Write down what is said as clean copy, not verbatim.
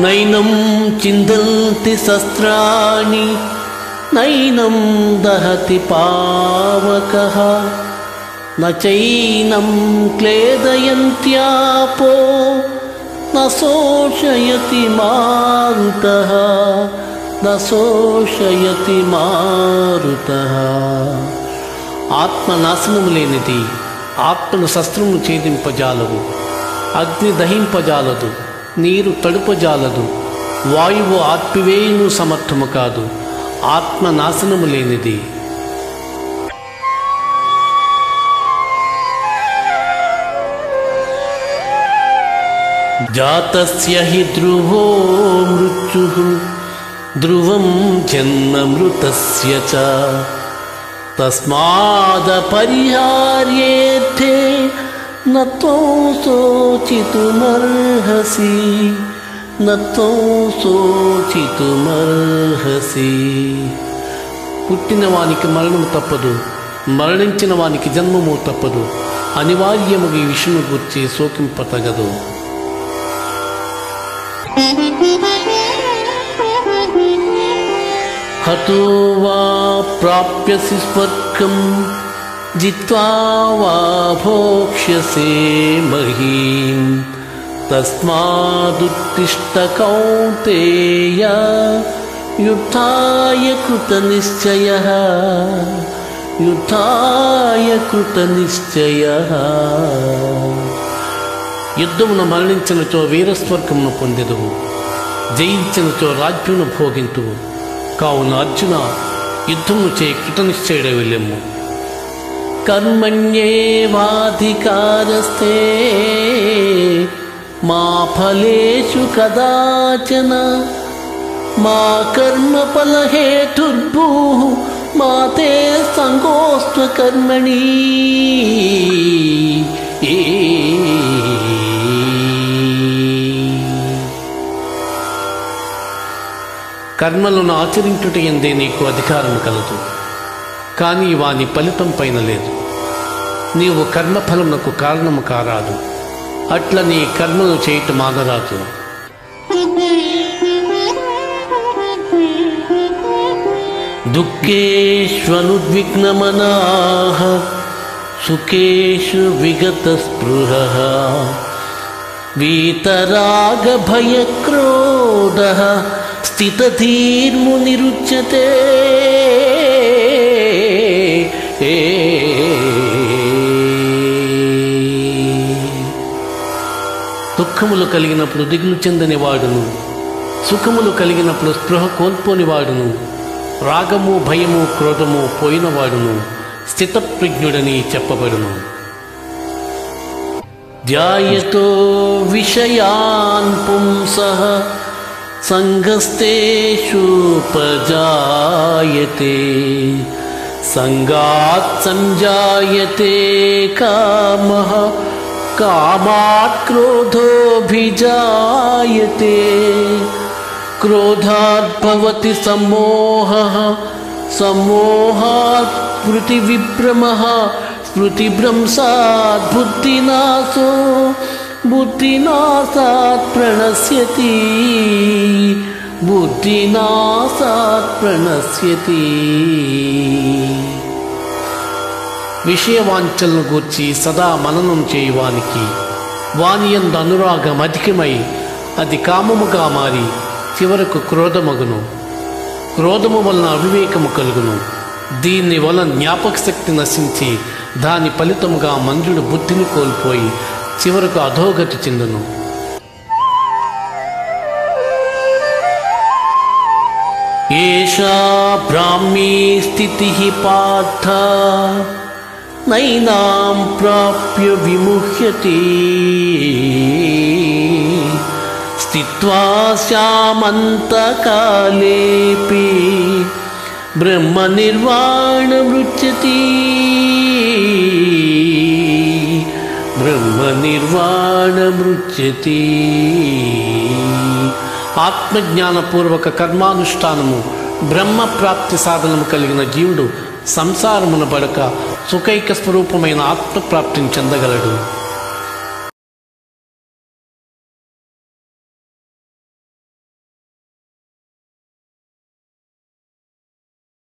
నైనం చిందంతి శస్త్రాణి నైనం దహతి పావకః నచైనం క్లేదయంత్యాపో నశోషయతి మారుతః నశోషయతి మారుతః. ఆత్మనాశనము లేనిది ఆత్మను శస్త్రము ఛేదింపజాలవు, అగ్ని దహింపజాలదు, నీరు తడుపజాలదు, వాయువు ఆర్పివేయును సమర్థము కాదు. ఆత్మ నాశనము లేనిది. జాతస్య హి ధ్రువో మృత్యుః ధ్రువం జన్మ మృతస్య చ తస్మాదపరిహార్యేర్థే నత్వం శోచితుమర్హసి నత్వం శోచితుమర్హసి. పుట్టిన వానికి మరణము తప్పదు, మరణించిన వానికి జన్మము తప్పదు. అనివార్యముగా ఈ విషయము గురించి శోకింపతగదు. హతో వా ప్రాప్యసి స్వర్గం జిత్వా వా భోక్ష్యసే మహీం తస్మాదుత్తిష్ఠ కౌంతేయ యుద్ధాయ కృతనిశ్చయః యుద్ధాయ కృతనిశ్చయః. యుద్ధమును మరణించినచో వీరస్వర్గమును పొందెదవు, జయించినచో రాజ్యమును భోగింతువు. కావున అర్జున, యుద్ధము చే కృతనిశ్చయుడై వెళ్ళెమ్ము. కర్మణ్యేవాధికారస్తే మా ఫలేషు కదాచన మా కర్మఫలహేతుర్భూః మా తే సంగోస్త్వ కర్మణి. కర్మలను ఆచరించుట యందే నీకు అధికారం కలదు, కానీ వాని ఫలితం పైన లేదు. నీవు కర్మఫలమునకు కారణము కారాదు, అట్ల నీ కర్మలు చేయటం మానరాదు. దుఃఖేష్వనుద్విగ్నమనాః సుఖేషు విగతస్పృహః వీతరాగభయక్రోధః స్థితధీర్మునిరుచ్యతే. దుఃఖములు కలిగినప్పుడు దిగులు చెందని వాడును, సుఖములు కలిగినప్పుడు స్పృహ కోల్పోని వాడును, రాగము భయము క్రోధము పోయినవాడును స్థితప్రజ్ఞుడని చెప్పబడును. ధ్యాయతో విషయాన్ పుంసః సంగస్తేషూపజాయతే సంగాత్ సంజాయతే కామః కామాత్ క్రోధోభిజాయతే క్రోధాత్ భవతి సమ్మోహః సమ్మోహాత్ స్మృతివిభ్రమః స్మృతిభ్రంశాత్ బుద్ధినాశో బుద్ధినాశాత్ ప్రణశ్యతి బుద్ధినాశాత్ ప్రణశ్యతి. విషయవాంఛలను గూర్చి సదా మననం చేయువానికి వానియందు అనురాగం అధికమై అది కామముగా మారి చివరకు క్రోధమగును. క్రోధము వలన అవివేకము కలుగును. దీని వలన జ్ఞాపక శక్తి నశించి దాని ఫలితముగా మనుజుడు బుద్ధిని కోల్పోయి చివరకు అధోగతి చెందును. ఏషా బ్రాహ్మీ స్థితిః పార్థ నైనాం ప్రాప్య విముహ్యతే స్థిత్వా స్యామంతకాలేపి బ్రహ్మ నిర్వాణమృచ్యతి బ్రహ్మ నిర్వాణమృచ్యతి. ఆత్మజ్ఞానపూర్వక కర్మానుష్ఠానము బ్రహ్మ ప్రాప్తి సాధనము కలిగిన జీవుడు సంసారమున పడక సుఖైక స్వరూపమైన ఆత్మప్రాప్తిని చెందగలడు.